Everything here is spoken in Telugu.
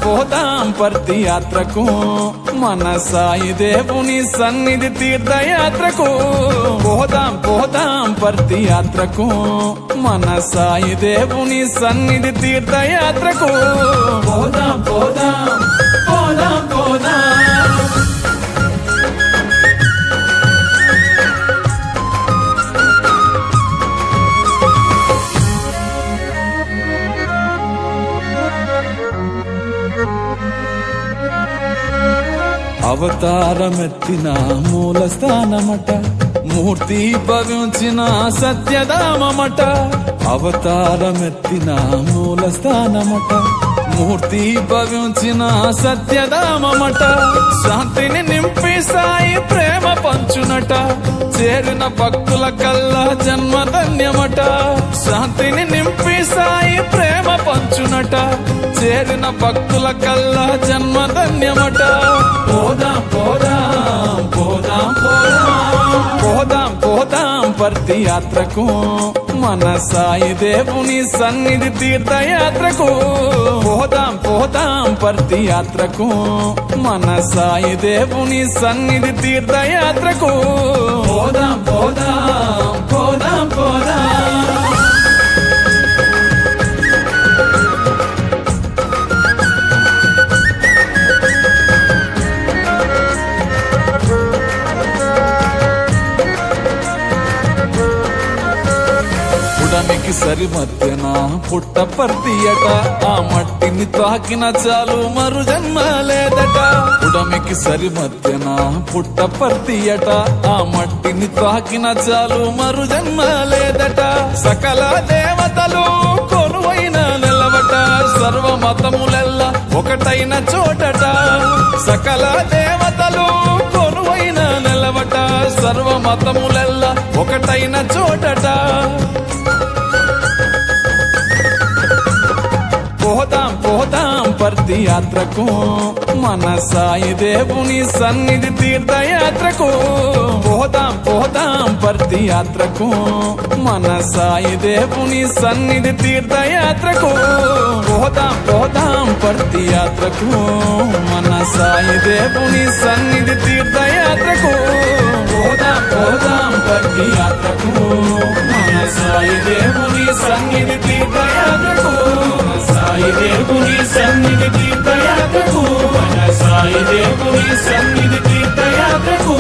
పోదాం పర్తి యాత్రకు మన సాయి దేవుని సన్నిధి తీర్థయాత్రకు పోదాం పర్తి యాత్రకు మన సాయి దేవుని సన్నిధి తీర్థయాత్రకు పోదాం అవతారమెత్తిన మూల స్థానమట మూర్తి భవించిన సత్యధామమట అవతారమెత్తిన మూల స్థానమట మూర్తి భవించిన సత్యధామమట శాంతిని నింపి సాయి ప్రేమ పంచునట చేరిన భక్తుల కల్లా జన్మధన్యమట శాంతిని నింపి సాయి ప్రేమ పంచునట చేరిన భక్తుల కల్లా జన్మధన్యమట పోదాం పర్తి యాత్రకు మన సాయి దేవుని సన్నిధి తీర్థయాత్రకు పోదాం పర్తి యాత్రకు మన సాయి దేవుని సన్నిధి తీర్థయాత్రకు పోదాం ఉడమికి సరి మధ్యన పుట్టపర్తియట ఆ మట్టిని తాకిన చాలు మరు జన్మ లేదట ఉడమికి సరి మధ్యన పుట్టపర్తియట ఆ మట్టిని తాకిన చాలు మరు జన్మ లేదట సకల దేవతలు కొలువైన నిలవట సర్వమతములెల్ల ఒకటైన చోటట సకల దేవతలు కొలువైన నిలవట సర్వమతములెల్ల ఒకటైన చోటట పోదాం పర్తి యాత్రకు మన సాయి దేవుని సన్నిధి తీర్థయాత్రకు పోదాం పర్తి యాత్రకు మన సాయి దేవుని సన్నిధి తీర్థయాత్రకు పోదాం పర్తి యాత్రకు మన సాయి దేవుని సన్నిధి తీర్థయాత్రకు పోదాం పర్తి యాత్రకు మన సాయి దేవుని సన్నిధి తీర్థయాత్రకు సాయి దేవుని సన్నిధి తీర్థయాత్రకు మన సాయి దేవుని సన్నిధి తీర్థయాత్రకు